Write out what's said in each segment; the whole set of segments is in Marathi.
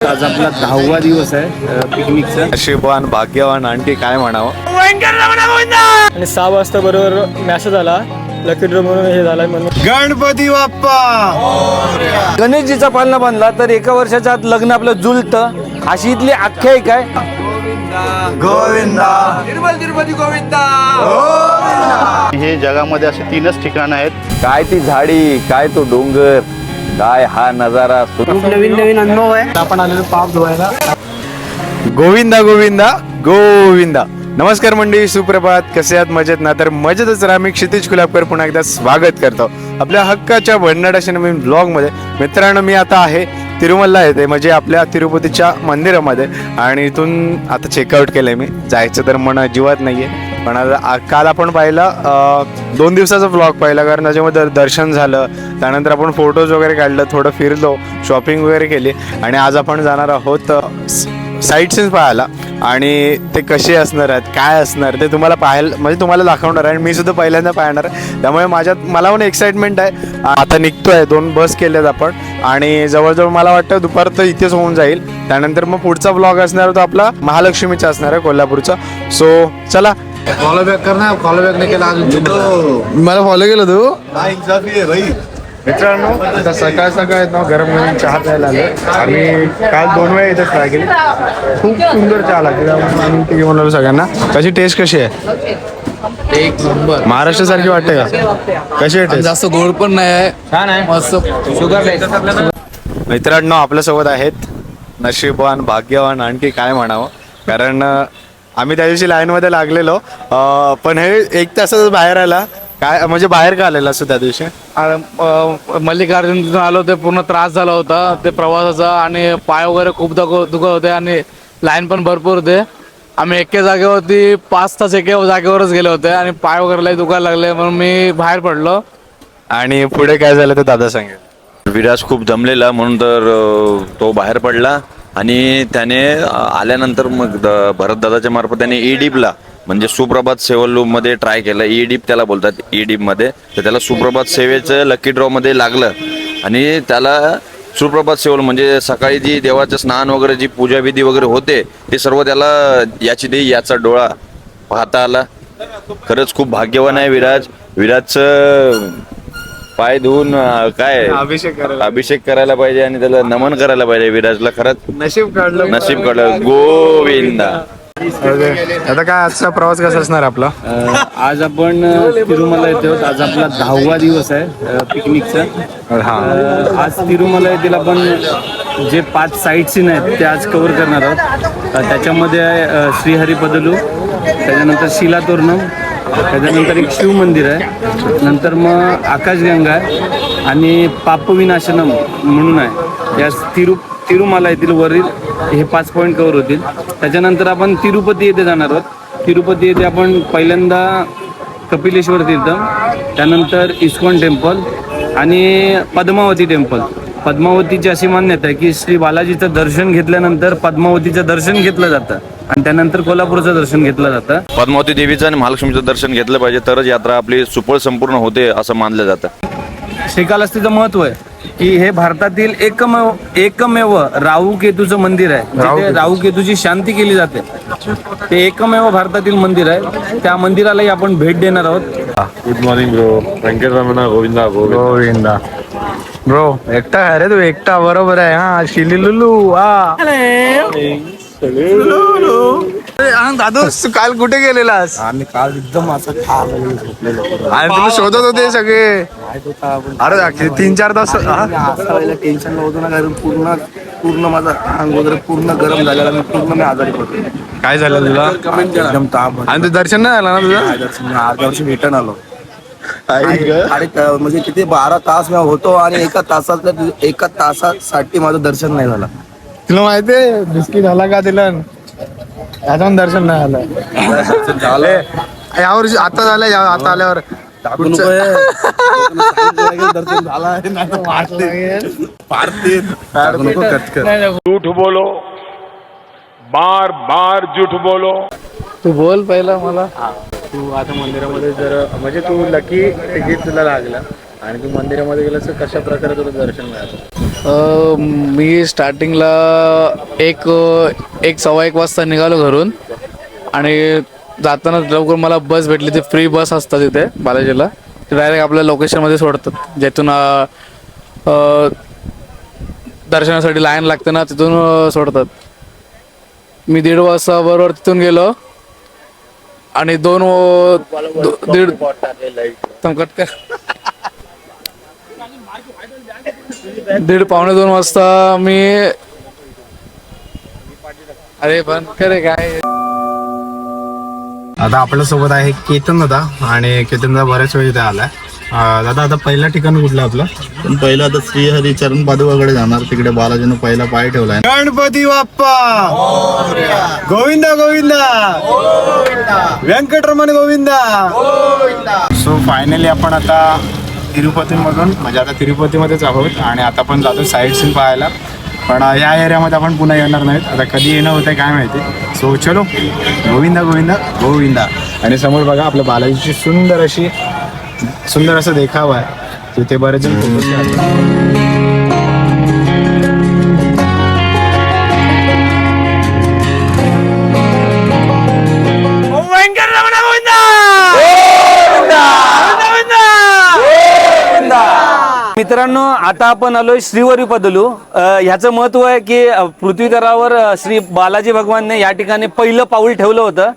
आज आपला 10वा दिवस आहे पिकनिकचा. नशीबवान भाग्यवान आणखी काय म्हणावं. आणि 6 वाजता बरोबर मॅसेज आला लकी ड्रॉ म्हणून हे झालाय म्हणून. गणपती बाप्पा. गणेशजीचा पालना बांधला तर एका वर्षाच्या आत लग्न आपलं जुलतं, अशी इथली आख्यायिका आहे. गोविंदा. तिरुपती गोविंदा. हे जगामध्ये असे 3च ठिकाण आहेत. काय ती झाडी, काय तो डोंगर, काय हा नजारा. नवीन अनुभव आहे. आपण आलेलो पाप धुवायला. गोविंदा गोविंदा गोविंदा. नमस्कार मंडळी, सुप्रभात. कसे आहात? मजेत ना? तर मजेतच राहा. मी क्षितिज कुलाबकर पुन्हा एकदा स्वागत करतो आपल्या हक्काच्या भन्नाटाच्या नवीन ब्लॉगमध्ये. मित्रांनो, मी आता आहे तिरुमलला येते, म्हणजे आपल्या तिरुपतीच्या मंदिरामध्ये. आणि इथून आता चेकआउट केलं आहे मी. जायचं तर मन अजिबात नाही आहे, पण काल आपण पाहिलं 2 दिवसाचा ब्लॉग पाहिला, कारण त्याच्यामध्ये दर्शन झालं, त्यानंतर आपण फोटोज वगैरे काढलं, थोडं फिरलो, शॉपिंग वगैरे केली. आणि आज आपण जाणार आहोत साईट सीन्स पाहायला. आणि ते कसे असणार आहेत, काय असणार ते तुम्हाला पाहायला, म्हणजे तुम्हाला दाखवणार आहे. आणि मी सुद्धा पहिल्यांदा पाहणार आहे, त्यामुळे मला पण एक्साइटमेंट आहे. आता निघतोय, 2 बस केल्यात आपण, आणि जवळजवळ मला वाटतं दुपार तर इथेच होऊन जाईल. त्यानंतर मग पुढचा ब्लॉग असणार तो आपला महालक्ष्मीचा असणार आहे, कोल्हापूरचा. सो चला. फॉलो बॅक करणार. फॉलो बॅक नाही केला अजून. मला फॉलो केलं तू. मित्रांनो, आता सकाळ सकाळ ना गरम गरम चहा प्यायला आले. आम्ही काल 2 वेळा इथं ट्राय केली, खूप सुंदर चहा लागते. त्यामुळे आम्ही ते घेऊन आलो सगळ्यांना. कशी टेस्ट कशी आहे? एक नंबर. महाराष्ट्रासारखी वाटते का? कशी आहे टेस्ट? जास्त गोड पण नाही आहे. छान आहे. मस्त शुगर. मित्रांनो, आपल्यासोबत आहेत नशीबवान भाग्यवान आणखी काय म्हणावं, कारण आम्ही त्या दिवशी लाईनमध्ये लागलेलो, पण हे 1 तासातच बाहेर आला. काय म्हणजे बाहेर का आलेला असतो त्या दिवशी? मल्लिकार्जुन आलो ते पूर्ण त्रास झाला होता ते प्रवासाचा, आणि पाय वगैरे खूप दुखत होते, आणि लाईन पण भरपूर होते. आम्ही एके जागेवरती 5 तास एके जागेवरच गेले होते, आणि पाय वगैरे लई दुखायला लागले, म्हणून मी बाहेर पडलो. आणि पुढे काय झालं ते दादा सांगेल. विराज खूप दमलेला, म्हणून तर तो बाहेर पडला. आणि त्याने आल्यानंतर मग भरत दादाच्या मार्फत त्याने ई डीपला, म्हणजे सुप्रभात सेवल मध्ये ट्राय केलं. ई डीप त्याला बोलतात, ई डीप मध्ये. तर त्याला सुप्रभात सेवेचं लकी ड्रॉ मध्ये लागलं, आणि त्याला सुप्रभात सेवल म्हणजे सकाळी जी देवाचं स्नान वगैरे, जी पूजाविधी वगैरे होते, ते सर्व त्याला याचा डोळा पाहता आला. खरंच खूप भाग्यवान आहे विराज. विराजचं पाय धुवून काय अभिषेक करायला पाहिजे, आणि त्याला नमन करायला पाहिजे विराजला. खरंच नशीब काढलं. गोविंदा. आता काय आजचा प्रवास कसा असणार आपला? आज आपण तिरुमला येतो. आज आपला 10वा दिवस आहे पिकनिकचा. आज तिरुमला येथील आपण जे 5 साईट सीन आहेत ते आज कव्हर करणार आहोत. त्याच्यामध्ये आहे श्रीहरिपदलू, त्याच्यानंतर शिलातोरणम, त्याच्यानंतर एक शिव मंदिर आहे, नंतर मग आकाशगंगा आहे, आणि पापविनाशनम म्हणून आहे. या तिरुमला येथील वरील हे 5 पॉईंट कव्हर होतील. त्याच्यानंतर आपण तिरुपती येथे जाणार आहोत. तिरुपती येथे आपण पहिल्यांदा कपिलेश्वर तीर्थ, त्यानंतर इस्कॉन टेम्पल आणि पद्मावती टेम्पल. पद्मावतीची अशी मान्यता आहे की श्री बालाजीचं दर्शन घेतल्यानंतर पद्मावतीचं दर्शन घेतलं जातं, आणि त्यानंतर कोल्हापूरचं दर्शन घेतलं जातं. पद्मावती देवीचं आणि महालक्ष्मीचं दर्शन घेतलं पाहिजे, तरच यात्रा आपली सुफळ संपूर्ण होते असं मानलं जातं. श्रीकाళहस्तीचं महत्व आहे की हे भारतातील एकमेव राहू केतूचं मंदिर आहे, जिथे राहू केतूची शांती केली जाते. ते एकमेव भारतातील मंदिर आहे. त्या मंदिरालाही आपण भेट देणार आहोत. Good morning bro. Venkataraman. Govinda Govinda. Bro एकटा आहे रे तू? एकटा बरोबर आहे. हा शिलिलुलू. दादू, काल कुठे गेलेलास? आम्ही काल एकदम असं आणि तुम्ही शोधत होते सगळे. अरे 3-4 तास टेन्शन नव्हतं ना, कारण पूर्ण माझा अंग वगैरे पूर्ण गरम झालेला, मी आजारी पडलो. काय झालं तुला? एकदम ताप. आणि तू दर्शन नाही आला ना तुझं? दर्शन अर्ध्या वर्षी रिटर्न आलो. म्हणजे किती 12 तास मी होतो, आणि एका तासासाठी माझं दर्शन नाही झालं. तुला माहितीये बिस्किट झाला का तिला? याच्यावर दर्शन नाही आलं. झालंय यावर्षी. आता झालंय, आता आल्यावर दर्शन झाला. झूठ बोलो, बार बार झूठ बोलो. तू बोल पहिला मला. तू आता मंदिरामध्ये जर म्हणजे तू लकी तिकीट तुला लागलं आणि तू मंदिरामध्ये गेलास तर कशा प्रकारे तुला दर्शन मिळालं? मी स्टार्टिंगला एक 1:15 वाजता निघालो घरून आणि जाताना लवकर मला बस भेटली. ती फ्री बस असतात इथे बालाजीला, ते डायरेक्ट आपल्या लोकेशनमध्ये सोडतात. ज्यातून दर्शनासाठी लाईन लागते ना तिथून सोडतात. मी 1:30 वाजता बरोबर तिथून गेलो आणि 1:30-1:15 वाजता मी अरे बंद करे काय. आता आपल्यासोबत आहे केतन दादा आणि केतन दादा बऱ्याच वेळ इथे आलाय. दादा आता पहिला ठिकाण कुठलं आपलं? पण पहिलं आता श्रीहरी चरण पादुकाकडे जाणार. तिकडे बालाजीनं पहिला पाय ठेवलाय. गणपती बाप्पा गोविंदा गोविंदा व्यंकटरमण गोविंदा. सो फायनली आपण आता तिरुपतीमधून म्हणजे आता तिरुपतीमध्येच आहोत आणि आता पण जातो साईट सीन पाहायला. पण या एरियामध्ये आपण पुन्हा येणार नाहीत. आता कधी येणं होतं काय माहिती. सो चलो गोविंदा गोविंदा गोविंदा. आणि समोर बघा आपल्या बालाजीची सुंदर असं देखावा आहे. तिथे बरेच जण फोटोज मित्रांनो, आता आपण आलोय श्रीवरी पदलू. ह्याचं महत्व आहे की पृथ्वीतलावर श्री बालाजी भगवानने या ठिकाणी पहिलं पाऊल ठेवलं होतं.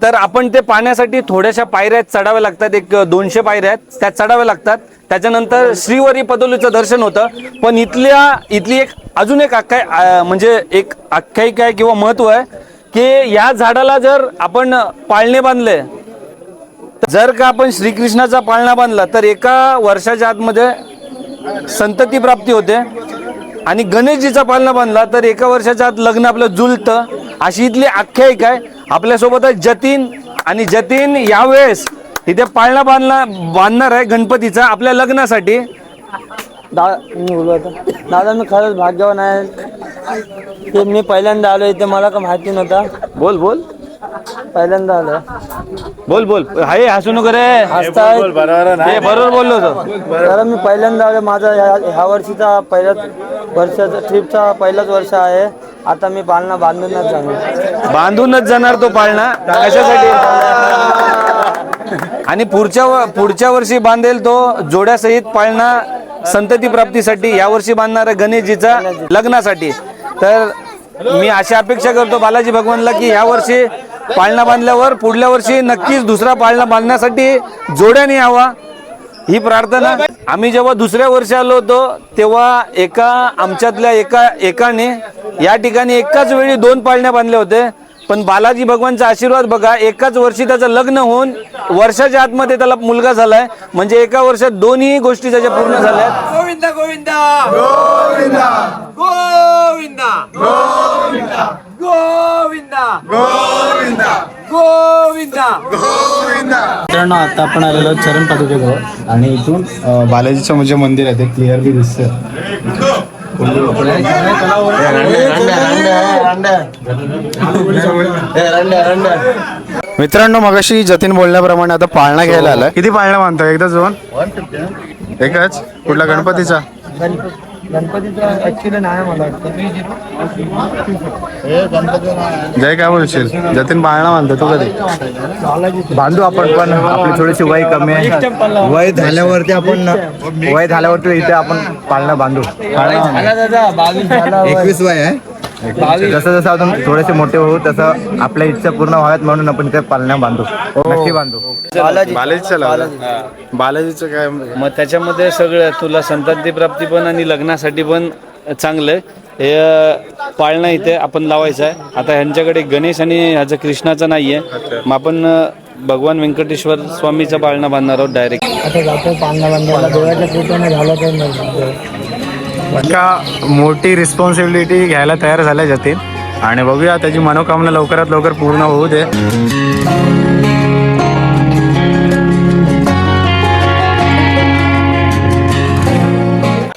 तर आपण ते पाहण्यासाठी थोड्याशा पायऱ्या चढाव्या लागतात. एक 200 पायऱ्या आहेत, त्या चढाव्या लागतात. त्याच्यानंतर श्रीवरी पदलूचं दर्शन होतं. पण इथली एक अजून एक म्हणजे एक आख्यायिका आहे किंवा महत्व आहे की या झाडाला जर आपण पाळणे बांधले, जर का आपण श्रीकृष्णाचा पाळणा बांधला तर एका वर्षाच्या आतमध्ये संतती प्राप्ती होते. आणि गणेशजीचा पाळणा बांधला तर एका वर्षाच्या आत लग्न आपलं जुलतं. अशी इथली आख्यायिका आहे. आपल्यासोबत आहे जतीन, आणि जतीन यावेळेस इथे पाळणा बांधणार आहे गणपतीचा आपल्या लग्नासाठी. दादा मी खरंच भाग्यवान आहे ते मी पहिल्यांदा आलो इथे. मला का माहिती नव्हता. बोल बोल पहिल्यांदा आलो. बोल हाय हसू नको रे. हसताय. बरोबर बोललो होतो. तर मी पहिल्यांदा आलो. माझा ह्या वर्षीचा ट्रिपचा पहिलाच वर्ष आहे. आता मी पाळणा बांधूनच जाणार तो पाळणा. कशासाठी? आणि पुढच्या वर्षी बांधेल तो जोड्यासहित पाळणा संतती प्राप्तीसाठी. या वर्षी बांधणार आहे गणेशजीचा लग्नासाठी. तर मी अशी अपेक्षा करतो बालाजी भगवानला की या वर्षी पाळणा बांधल्यावर पुढल्या वर्षी नक्कीच दुसरा पाळणा बांधण्यासाठी जोड्याने यावा, ही प्रार्थना. आम्ही जेव्हा दुसऱ्या वर्षी आलो होतो तेव्हा आमच्यातल्या एकाने या ठिकाणी एकाच वेळी 2 पाळण्या बांधल्या होते. पण बालाजी भगवानचा आशीर्वाद बघा, एकाच वर्षी त्याचं लग्न होऊन वर्षाच्या आतमध्ये त्याला मुलगा झालाय. म्हणजे एका वर्षात 2ही गोष्टी त्याच्या पूर्ण झाल्या. गोविंदा गोविंदा गोविंदा गोविंदा गोविंदा गोविंदा गोविंदा गोविंदा गोविंदा. मित्रांनो, आता आपण आलेलो चरण पादुकेजवळ आणि इथून बालाजीचं म्हणजे मंदिर आहे ते क्लिअरली दिसतं. मित्रांनो, मगाशी जतीन बोलण्याप्रमाणे आता पाळणा घ्यायला आलाय. किती पाळणा बांधतो? एकदा जोन एकच? कुठला गणपतीचा? गणपतीचा ऍक्च्युली नाही मला जय, काय बोलशील? जतीन पाळणा बांधतो तू कधी? बांधू आपण, पण आपली थोडीशी वय कमी आहे. वय झाल्यावरती इथे आपण पाळणा बांधू. 21 वय आहे. जसं जसं आपण थोडेसे मोठे होऊ तसं आपल्या इच्छा पूर्ण व्हाव्यात म्हणून आपण इथे पाळणा बांधू. नक्की बांधू. बालाजीचं काय मग त्याच्यामध्ये सगळं तुला संतती प्राप्ती पण आणि लग्नासाठी पण चांगलं आहे. हे पाळणा इथे आपण लावायचं आहे. आता ह्यांच्याकडे गणेश आणि ह्याचं कृष्णाचं नाही आहे. मग आपण भगवान व्यंकटेश्वर स्वामीचा पाळणा बांधणार आहोत डायरेक्ट. आता जातो पाळणा बांधायला. देवाच्या कृपेने झालं तर का मोठी रिस्पॉन्सिबिलिटी घ्यायला तयार झालाय जतीन. आणि बघूया त्याची मनोकामना लवकरात लवकर पूर्ण होऊ दे.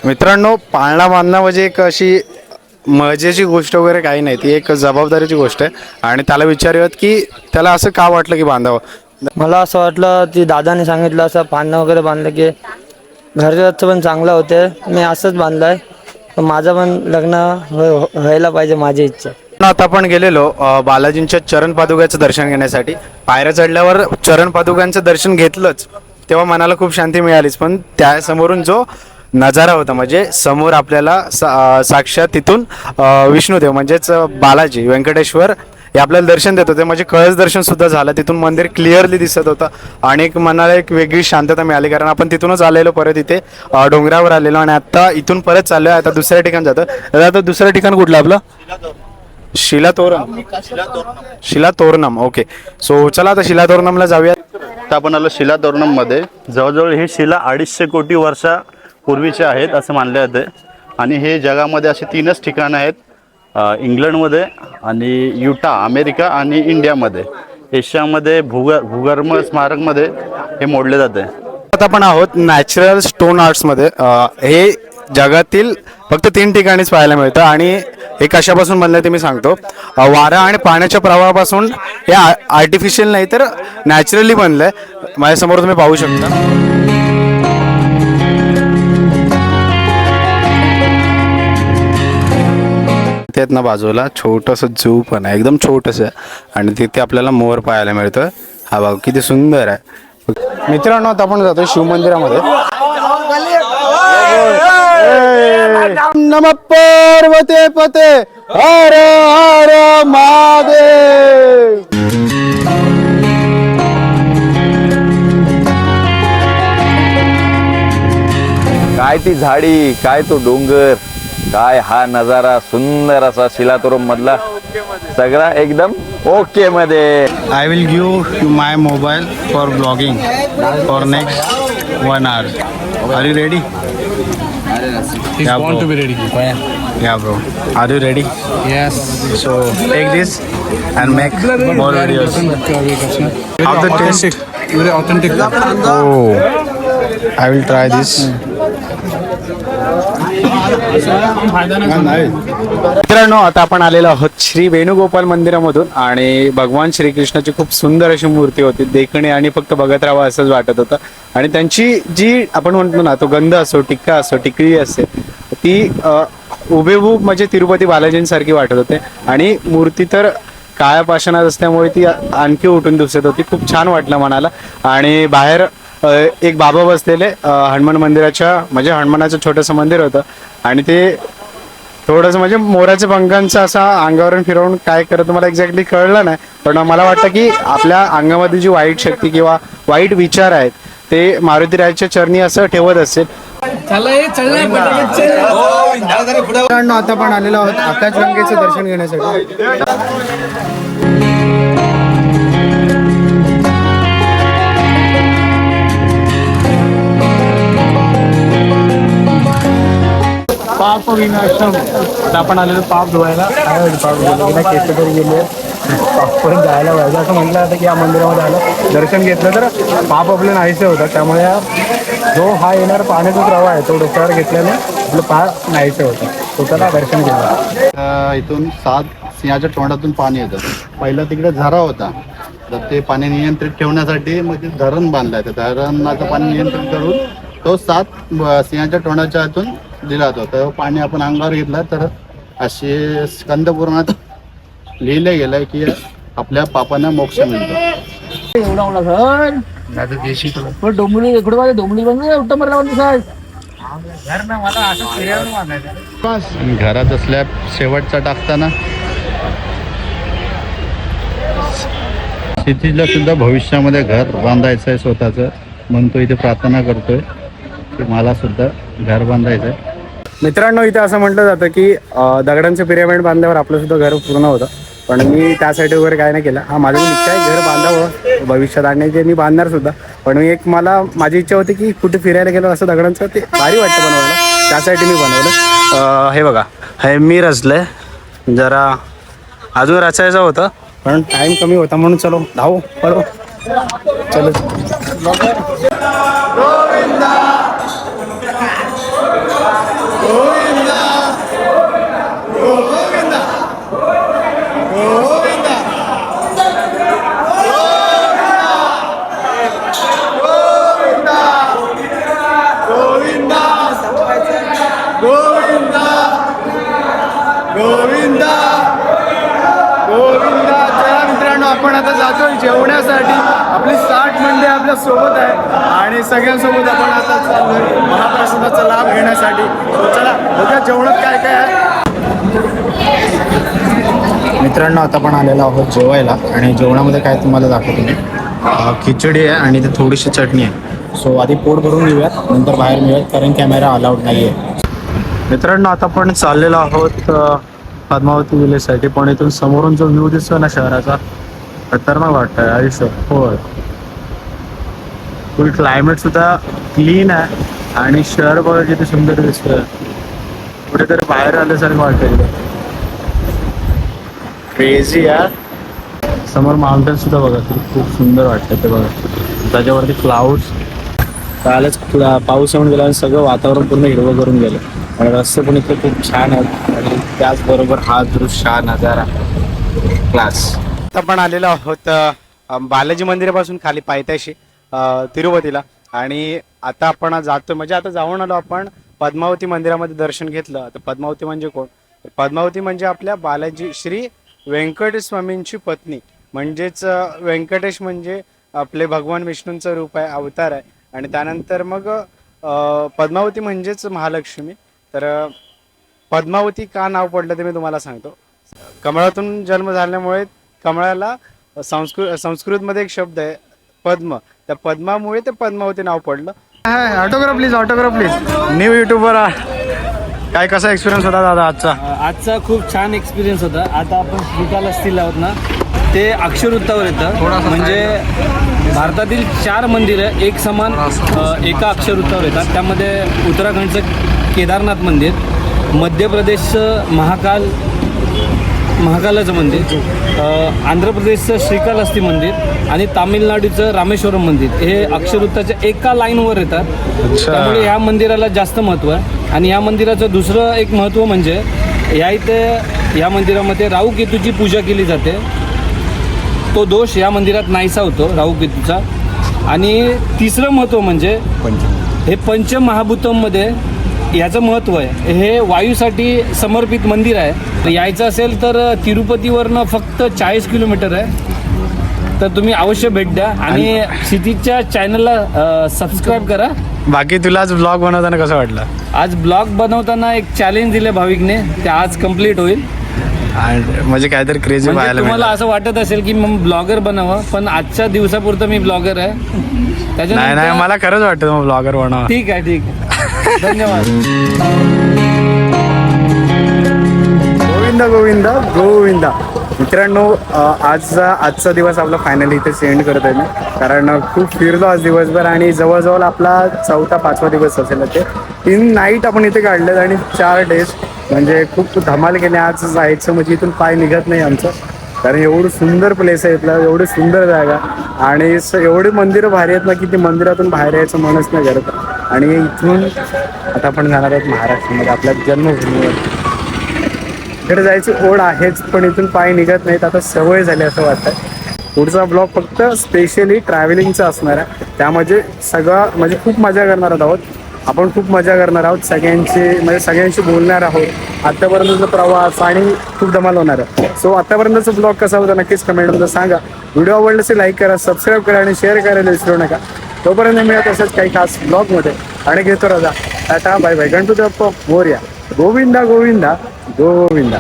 मित्रांनो, पाळणा बांधणं म्हणजे एक अशी मजेची गोष्ट वगैरे काही नाही, ती एक जबाबदारीची गोष्ट आहे. आणि त्याला विचारूयात की त्याला असं का वाटलं की बांधावं. मला असं वाटलं की दादाने सांगितलं असं पाळणं वगैरे बांधलं की घरचं पण चांगलं होते. मी असंच बांधलंय. माझं पण लग्न व्हायला पाहिजे माझी इच्छा. आता आपण गेलेलो बालाजींच्या चरण पादुकाचं दर्शन घेण्यासाठी. पायऱ्या चढल्यावर चरण पादुकांचं दर्शन घेतलंच तेव्हा मनाला खूप शांती मिळालीच, पण त्यासमोरून जो नजारा होता म्हणजे समोर आपल्याला साक्षात तिथून विष्णुदेव म्हणजेच बालाजी व्यंकटेश्वर हे आपल्याला दर्शन देत होते. म्हणजे कळस दर्शन सुद्धा झालं, तिथून मंदिर क्लिअरली दिसत होतं आणि एक मनाला एक वेगळी शांतता मिळाली, कारण आपण तिथूनच आलेलो परत इथे डोंगरावर आलेलो आणि आता इथून परत चाललोय. आता दुसऱ्या ठिकाण जातं. आता दुसरं ठिकाण कुठलं आपलं? शिलातोरणम. ओके, सो चला आता शिलातोरणमला जाऊया. आता आपण आलो शिला तोरणम मध्ये. जवळजवळ ही शिला 250 कोटी वर्षापूर्वीचे आहेत असं मानले जाते. आणि हे जगामध्ये असे 3च ठिकाणं आहेत, इंग्लंडमध्ये आणि युटा अमेरिका आणि इंडियामध्ये. एशियामध्ये भूगर्भ स्मारकमध्ये हे मोडले जाते. आता आपण आहोत नॅचरल स्टोन आर्ट्समध्ये. हे जगातील फक्त 3 ठिकाणीच पाहायला मिळतं आणि हे कशापासून बनलं ते मी सांगतो. वारा आणि पाण्याच्या प्रवाहापासून हे आर्टिफिशियल नाही तर नॅचरली बनलंय. माझ्यासमोर तुम्ही पाहू शकता. त्यात ना बाजूला छोटंसं जू पण आहे, एकदम छोटंसं, आणि तिथे आपल्याला मोर पाहायला मिळतं. हा बघ किती सुंदर आहे. मित्रांनो आता आपण जातोय शिवमंदिरामध्ये. नमः पार्वती पते हर हर महादेव. काय ती झाडी, काय तो डोंगर, काय हा नजारा सुंदर असा शिलातोरम मधला, सगळा एकदम ओके मध्ये. I will give you my mobile for blogging for next 1 hour. Are you ready? Want to be ready. Yeah, bro. Are you ready? Yes. So take this and make more videos. How the taste? Very authentic. Oh, I will try this. मित्रांनो आता आपण आलेलो आहोत श्री वेणुगोपाल मंदिरामधून आणि भगवान श्रीकृष्णाची खूप सुंदर अशी मूर्ती होती. देखणे आणि फक्त बघत राहावं असंच वाटत होतं. आणि त्यांची जी आपण म्हणतो ना, तो गंध असो, टिक्का असो, टिकळी असते, ती हुबेहूब म्हणजे तिरुपती बालाजींसारखी वाटत होते. आणि मूर्ती तर काळ्या पाषाणात असल्यामुळे ती आणखी उठून दिसत होती. खूप छान वाटलं मनाला. आणि बाहेर एक बाबा बसलेले हनुमान मंदिराच्या, म्हणजे हनुमानाचं छोटंसं मंदिर होतं आणि ते थोडंसं म्हणजे मोराच्या पंखांचं असं अंगावरून फिरवून काय करत मला एक्झॅक्टली कळलं नाही, पण मला वाटतं की आपल्या अंगामध्ये जी वाईट शक्ती किंवा वाईट विचार आहेत ते मारुतीरायाच्या चरणी असं ठेवत असेल. आता पण आलेलो आहोत आकाशगंगेचं दर्शन घेण्यासाठी. पाप विनाशम. आता आपण आलेलो पाप धुवायला. पाप धुवायला केस तरी गेले, पाप पण जायला पाहिजे असं म्हटलं जातं की या मंदिरामध्ये आलं दर्शन घेतलं तर पाप आपलं नाहीसे होतात. त्यामुळे जो हा येणार पाण्याचा प्रवाह आहे तो डोक्यावर घेतल्याने आपलं पाप नाहीसे होतं. स्वतःला दर्शन घेतलं. इथून 7 सिंहाच्या तोंडातून पाणी येतं. पहिला तिकडे झरा होता, तर ते पाणी नियंत्रित ठेवण्यासाठी मग ते धरण बांधलं आहे. त्या धरणाचं पाणी नियंत्रित करून तो 7 सिंहाच्या तोंडाच्या हातून दिला जातो. तर पाणी आपण अंगावर घेतला तर असे स्कंद पुराणात लिहिलं गेलंय की आपल्या पापांना मोक्ष मिळतो. घरात स्लॅब शेवटचा टाकताना क्षितिजला सुद्धा भविष्यामध्ये घर बांधायचं आहे स्वतःचं, म्हणून तो इथे प्रार्थना करतोय की मला सुद्धा घर बांधायचं आहे. मित्रांनो इथे असं म्हटलं जातं की दगडांचं पिरामिड बांधल्यावर आपलं सुद्धा घर पूर्ण होतं, पण मी त्यासाठी वगैरे काय नाही केलं. हा माझी इच्छा आहे घर बांधावं भविष्यात, आणि ते मी बांधणार सुद्धा. पण एक माझी इच्छा होती की कुठे फिरायला गेलो असं दगडांचं ते भारी वाटतं बनवायला, त्यासाठी मी बनवलं. हे बघा, हे मी रचलंय. जरा अजून रचायचं होतं पण टाईम कमी होता म्हणून चलो धावू पळो चलो. आपण आता जातोय जेवण्यासाठी. आपली 60 मंडळी आपल्या सोबत आहे आणि सगळ्यांसोबत आपण आता चाललोय महाप्रसादाचा लाभ घेण्यासाठी. चला बघा जेवणात काय काय आहे. मित्रांनो आता आपण आलेलो आहोत जेवायला आणि जेवणामध्ये काय तुम्हाला दाखवतो मी. खिचडी आहे आणि ते थोडीशी चटणी आहे. सो आधी पोट भरून घेऊयात नंतर बाहेर मिळूयात कारण कॅमेरा अलाउड नाही आहे. मित्रांनो आता आपण चाललेलो आहोत पद्मावती विलेजसाठी. पण इथून समोरून जो व्ह्यू दिसतो ना शहराचा खतरनाक वाटतंय आयुष्य. होय फुल क्लायमेट सुद्धा क्लीन आहे आणि शहर बघा किती सुंदर दिसतंय. कुठेतरी बाहेर आल्यासारखं वाटतंय. क्रेझी आहे. समोर माउंटेन सुद्धा बघा किती खूप सुंदर वाटतं ते बघा. त्याच्यावरती क्लाउड्स कालच पाऊस येऊन गेला आणि सगळं वातावरण पूर्ण हिरवं करून गेलं आणि रस्ते पण इथे खूप छान आहेत आणि त्याचबरोबर हा दृश्य हा नजारा क्लास. आता आपण आलेलो आहोत बालाजी मंदिरापासून खाली पायथ्याशी तिरुपतीला आणि आता आपण जातो म्हणजे आता जाऊन आलो आपण पद्मावती मंदिरामध्ये दर्शन घेतलं. तर पद्मावती म्हणजे कोण? पद्मावती म्हणजे आपल्या बालाजी श्री व्यंकटेश स्वामींची पत्नी म्हणजेच व्यंकटेश म्हणजे आपले भगवान विष्णूंचं रूप आहे, अवतार आहे. आणि त्यानंतर मग पद्मावती म्हणजेच महालक्ष्मी. तर पद्मावती का नाव पडलं ते मी तुम्हाला सांगतो. कमळातून जन्म झाल्यामुळे कमळाला संस्कृतमध्ये एक शब्द आहे पद्म, त्या पद्मामुळे ते पद्मावती नाव पडलं. Autograph please, autograph please. New YouTuber काय कसा एक्सपिरियन्स होता दादा आजचा? आजचा खूप छान एक्सपिरियन्स होता. आता आपण श्रीकाళहस्तीला आहोत ना, ते अक्षरवृत्तावर येतं. म्हणजे भारतातील 4 मंदिरं एक समान एका अक्षरवृत्तावर येतात. त्यामध्ये उत्तराखंडचं केदारनाथ मंदिर, मध्य प्रदेशचं महाकालाचं मंदिर, आंध्र प्रदेशचं श्रीकाళहस्ती मंदिर आणि तामिळनाडूचं रामेश्वरम मंदिर हे अक्षरवृत्ताच्या एका लाईनवर येतात. त्यामुळे ह्या मंदिराला जास्त महत्त्व आहे. आणि ह्या मंदिराचं दुसरं एक महत्त्व म्हणजे ह्या मंदिरामध्ये राहू केतूची पूजा केली जाते. तो दोष या मंदिरात नाहीसा होतो राहू केतूचा. आणि तिसरं महत्त्व म्हणजे हे पंचमहाभूतांमध्ये याचं महत्त्व आहे. हे वायूसाठी समर्पित मंदिर आहे. यायचं असेल तर तिरुपतीवरनं फक्त 40 किलोमीटर आहे. तर तुम्ही अवश्य भेट द्या आणि क्षितिजच्या चॅनलला सबस्क्राईब करा. बाकी तुला आज ब्लॉग बनवताना कसं वाटलं? आज ब्लॉग बनवताना एक चॅलेंज दिले भाविकने, ते आज कंप्लीट होईल. म्हणजे काहीतरी क्रेझी म्हणजे पाहायला तुम्हाला असं वाटत असेल की मग ब्लॉगर बनावं, पण आजच्या दिवसापुरतं मी ब्लॉगर आहे. नाही नाही मला खरंच वाटतं मग ब्लॉगर बनावं. ठीक आहे, ठीक आहे. धन्यवाद. गोविंदा गोविंदा गोविंदा. मित्रांनो आजचा दिवस आपला फायनली इथे सेंड करत आहे मी, कारण खूप फिरलो आज दिवसभर आणि जवळजवळ आपला 4था-5वा दिवस असेल. ते 3 नाईट आपण इथे काढलेत आणि 4 डेज म्हणजे खूप धमाल केली. आज जायचं म्हणजे इथून पाय निघत नाही आमचं, कारण एवढं सुंदर प्लेस आहे इथलं, एवढी सुंदर जागा आणि एवढी मंदिरं भारी आहेत ना की ती मंदिरातून बाहेर यायचं मनच नाही करत. आणि इथून आता आपण जाणार आहोत महाराष्ट्रामध्ये आपल्या जन्मभूमीवर. इकडे जायची ओढ आहेच पण इथून पाय निघत नाहीत. आता सवय झाली असं वाटतं. पुढचा ब्लॉग फक्त स्पेशली ट्रॅव्हलिंगचा असणार आहे. त्यामध्ये म्हणजे खूप मजा करणार आहोत आपण, खूप मजा करणार आहोत. सगळ्यांशी बोलणार आहोत. आत्तापर्यंतचा प्रवास आणि खूप धमाल होणार आहे. सो आत्तापर्यंतचा ब्लॉग कसा होता नक्कीच कमेंटमध्ये सांगा. व्हिडिओ आवडला असेल लाईक करा, सबस्क्राईब करा आणि शेअर करायला विसरू नका. तोपर्यंत मिळत असंच काही खास ब्लॉगमध्ये आणि घेतो रजा. Tata bye bye. Ganpati Bappa मोरया. गोविंदा गोविंदा गोविंदा.